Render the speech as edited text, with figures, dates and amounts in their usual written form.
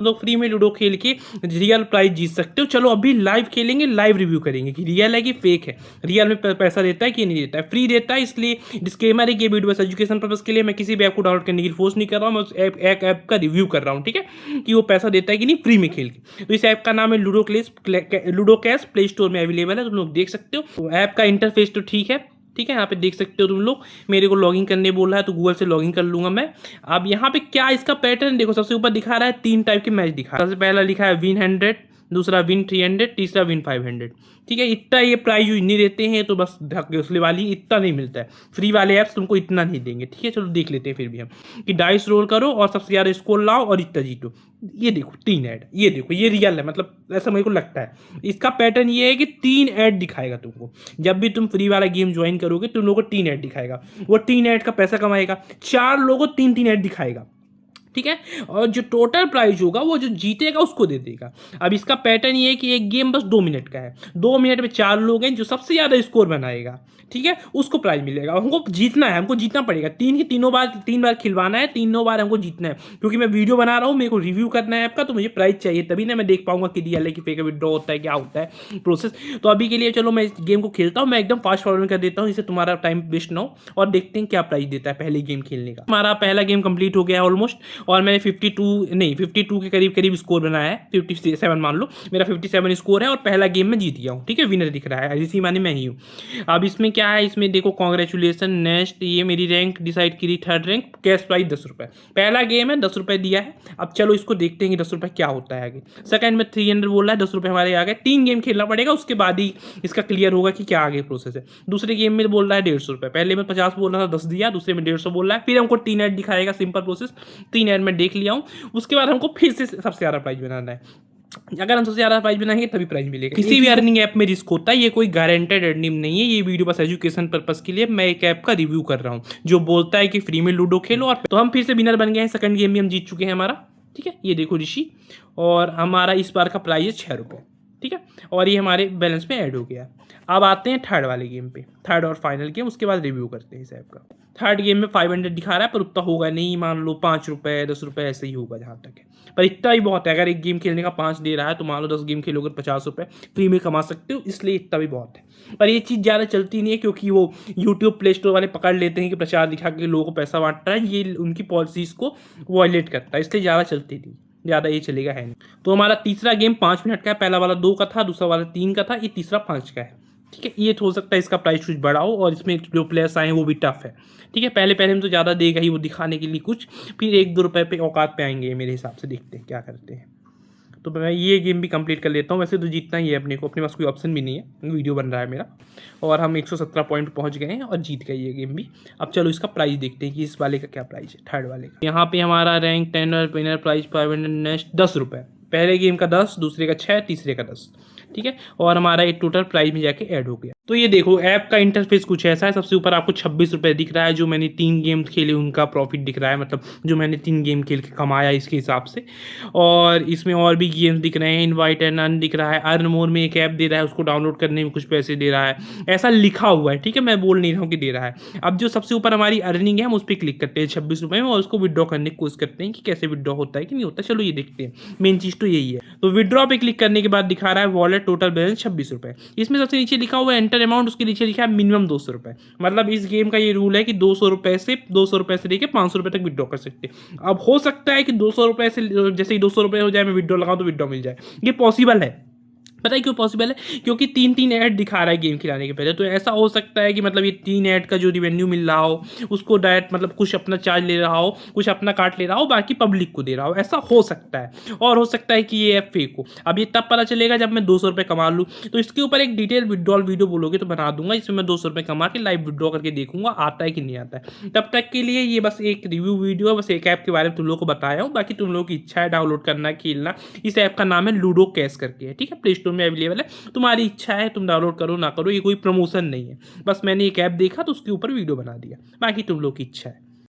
तुम लोग फ्री में लूडो खेल के रियल प्राइज जीत सकते हो। चलो अभी लाइव खेलेंगे, लाइव रिव्यू करेंगे कि रियल है कि फेक है, रियल में पैसा देता है कि नहीं देता है। फ्री देता है, इसलिए डिस्क्लेमर है कि वीडियो बस एजुकेशन पर्पस के लिए, मैं किसी भी ऐप को डाउनलोड करने की फोर्स नहीं कर रहा हूँ, मैं उस ऐप का रिव्यू कर रहा हूँ, ठीक है, कि वो पैसा देता है कि नहीं फ्री में खेल के। तो इस ऐप का नाम है लूडो कैश, प्ले स्टोर में अवेलेबल है, तुम लोग देख सकते हो। तो ऐप का इंटरफेस तो ठीक है, ठीक है, यहाँ पे देख सकते हो तुम लोग। मेरे को लॉगिन करने बोल रहा है तो गूगल से लॉगिन कर लूंगा मैं। अब यहाँ पे क्या इसका पैटर्न देखो, सबसे ऊपर दिखा रहा है 3 टाइप के मैच दिखा रहा है। सबसे पहला लिखा है विन 100, दूसरा विन 300, तीसरा विन 500, ठीक है। इतना ये प्राइस यूज नहीं देते हैं, तो बस घोंसले वाली इतना नहीं मिलता है। फ्री वाले ऐप्स तुमको इतना नहीं देंगे, ठीक है। चलो देख लेते हैं फिर भी हम कि डाइस रोल करो और सबसे ज़्यादा स्कोर लाओ और इतना जीतो। ये देखो 3 ऐड, ये देखो ये रियल है, मतलब ऐसा मेरे को लगता है। इसका पैटर्न ये है कि 3 ऐड दिखाएगा तुमको। जब भी तुम फ्री वाला गेम ज्वाइन करोगे तुम लोगों को 3 ऐड दिखाएगा। वो 3 ऐड का पैसा कमाएगा, 4 लोगों को 3 ऐड दिखाएगा, ठीक है। और जो टोटल प्राइस होगा वो जो जीतेगा उसको दे देगा। अब इसका पैटर्न ये है कि एक गेम बस 2 मिनट का है, 2 मिनट में 4 लोग हैं, जो सबसे ज़्यादा स्कोर बनाएगा, ठीक है, उसको प्राइज मिलेगा। हमको जीतना है, हमको जीतना पड़ेगा। 3 बार खिलवाना है, 3 बार हमको जीतना है। क्योंकि मैं वीडियो बना रहा हूँ, मेरे को रिव्यू करना है ऐप का, तो मुझे प्राइज चाहिए, तभी ना मैं देख पाऊंगा कि रियल है कि फेक विड्रॉ होता है, क्या होता है प्रोसेस। तो अभी के लिए चलो मैं इस गेम को खेलता हूँ, मैं एकदम फास्ट फॉरवर्ड कर देता हूँ, इससे तुम्हारा टाइम वेस्ट ना हो, और देखते हैं क्या प्राइज देता है पहले गेम खेलने का। हमारा पहला गेम कंप्लीट हो गया है ऑलमोस्ट, और मैंने 52 के करीब करीब स्कोर बनाया है, 57 मान लो, मेरा 57 स्कोर है, और पहला गेम में जीत गया हूँ, ठीक है। विनर दिख रहा है, इसी माने मैं ही हूँ। अब इसमें क्या है, इसमें देखो कॉन्ग्रेचुलेसन नेक्स्ट, ये मेरी रैंक डिसाइड करी, 3rd रैंक, कैश प्राइस 10 रुपये। पहला गेम है, 10 रुपये दिया है। अब चलो इसको देखते हैं कि 10 रुपये क्या होता है आगे। सेकंड में 300 बोल रहा है, 10 रुपये हमारे आ गए। 3 गेम खेलना पड़ेगा, उसके बाद ही इसका क्लियर होगा कि क्या आगे प्रोसेस है। दूसरे गेम में बोल रहा है 150 रुपये, पहले में 50 बोल रहा था, 10 दिया, दूसरे में 150 बोल रहा है। फिर हमको 3 ऐड दिखाएगा, सिंपल प्रोसेस। 3 ऐड में देख लिया हूँ, उसके बाद हमको फिर से सबसे ज़्यादा प्राइस बनाना है। अगर हम सबसे ज़्यादा प्राइस बनाएंगे तभी प्राइस मिलेगा। किसी भी अर्निंग ऐप में रिस्क होता है, ये कोई गारंटेड अर्निंग नहीं है। ये वीडियो बस एजुकेशन पर्पस के लिए मैं एक ऐप का रिव्यू कर रहा हूँ जो बोलता है कि फ्री में लूडो खेलो। और तो हम फिर से विनर बन गए हैं, सेकंड गेम भी हम जीत चुके हैं हमारा, ठीक है। ये देखो ऋषि, और हमारा इस बार का प्राइस है 6 रुपये, ठीक है, और ये हमारे बैलेंस में ऐड हो गया। अब आते हैं थर्ड वाले गेम पे, थर्ड और फाइनल गेम, उसके बाद रिव्यू करते हैं इस ऐप का। थर्ड गेम में 500 दिखा रहा है, पर उतना होगा नहीं, मान लो 5 रुपये 10 रुपये ऐसे ही होगा जहाँ तक है, पर इतना ही बहुत है। अगर एक गेम खेलने का 5 दे रहा है, तो मान लो 10 गेम खेलोगे 50 रुपये फ्री में कमा सकते हो, इसलिए इतना भी बहुत है। पर ये चीज़ ज़्यादा चलती नहीं है, क्योंकि वो यूट्यूब प्ले स्टोर वाले पकड़ लेते हैं कि प्रचार दिखा के लोगों को पैसा बांट रहा है, ये उनकी पॉलिसीज़ को वॉयलेट करता है, इसलिए ज़्यादा चलती नहीं, ज़्यादा ये चलेगा है नहीं। तो हमारा तीसरा गेम 5 मिनट का है, पहला वाला 2 का था, दूसरा वाला 3 का था, ये तीसरा 5 का है, ठीक है। ये हो सकता है इसका प्राइस कुछ बड़ा हो, और इसमें जो प्लेयर्स आए हैं वो भी टफ है, ठीक है। पहले पहले में तो ज़्यादा देगा ही वो दिखाने के लिए कुछ, फिर 1-2 रुपये पे औकात पे आएंगे मेरे हिसाब से, देखते हैं क्या करते हैं। तो मैं ये गेम भी कंप्लीट कर लेता हूँ। वैसे तो जीतना ही है अपने को, अपने पास कोई ऑप्शन भी नहीं है, वीडियो बन रहा है मेरा, और हम 117 पॉइंट पहुँच गए हैं और जीत गए ये गेम भी। अब चलो इसका प्राइस देखते हैं कि इस वाले का क्या प्राइस है, थर्ड वाले का। यहाँ पे हमारा रैंक 10 और विनर प्राइस 500 नेक्स्ट 10 रुपये, पहले गेम का 10, दूसरे का 6, तीसरे का 10, ठीक है। और हमारा एक टोटल प्राइस में जाके ऐड हो गया। तो ये देखो ऐप का इंटरफेस कुछ ऐसा है। सबसे ऊपर आपको 26 रुपये दिख रहा है, जो मैंने 3 गेम खेले उनका प्रॉफिट दिख रहा है, मतलब जो मैंने 3 गेम खेल के कमाया इसके हिसाब से। और इसमें और भी गेम्स दिख रहे हैं, इनवाइट एंड अर्न दिख रहा है, अर्न मोर में एक ऐप दे रहा है, उसको डाउनलोड करने में कुछ पैसे दे रहा है, ऐसा लिखा हुआ है, ठीक है। मैं बोल नहीं रहा हूँ कि दे रहा है। अब जो सबसे ऊपर हमारी अर्निंग है हम उस पर क्लिक करते हैं 26 रुपये में, और उसको विड्रॉ करने की कोशिश करते हैं कि कैसे विड्रॉ होता है कि नहीं होता। चलो ये देखते हैं, मेन चीज़ तो यही है। तो विड्रॉ पे क्लिक करने के बाद दिखा रहा है वॉलेट टोटल बैलेंस 26 रुपये। इसमें सबसे नीचे लिखा हुआ है एंटर अमाउंट, उसके नीचे लिखा है मिनिमम 200 रुपये। मतलब इस गेम का ये रूल है कि 200 रुपये से लेकर 500 रुपये तक विड्रॉ कर सकते हैं। अब हो सकता है कि 200 रुपये से जैसे ही 200 रुपये हो जाए मैं विड्रॉ लगाऊं तो विड्रॉ मिल जाए, ये पॉसिबल है। पता है क्यों पॉसिबल है? क्योंकि 3 ऐड दिखा रहा है गेम खिलाने के पहले। तो ऐसा हो सकता है कि मतलब ये 3 ऐड का जो रिवेन्यू मिल रहा हो उसको डायरेक्ट मतलब कुछ अपना चार्ज ले रहा हो, कुछ अपना काट ले रहा हो, बाकी पब्लिक को दे रहा हो, ऐसा हो सकता है। और हो सकता है कि ये ऐप फेक हो। अब ये तब पता चलेगा जब मैं 200 रुपये कमा लूँ। तो इसके ऊपर एक डिटेल विड्रॉल वीडियो बोलोगे तो बना दूंगा, इसमें मैं 200 रुपये कमा के लाइव विड्रॉ करके देखूंगा आता है कि नहीं आता है। तब तक के लिए ये बस एक रिव्यू वीडियो है, बस एक ऐप के बारे में तुम लोगों को बताया हूँ। बाकी तुम लोगों की इच्छा है डाउनलोड करना, खेलना। इस ऐप का नाम है लूडो कैश करके है, ठीक है, प्ले स्टोर में अवेलेबल है। तुम्हारी इच्छा है, तुम डाउनलोड करो ना करो, ये कोई प्रमोशन नहीं है। बस मैंने एक ऐप देखा तो उसके ऊपर वीडियो बना दिया, बाकी तुम लोग की इच्छा है।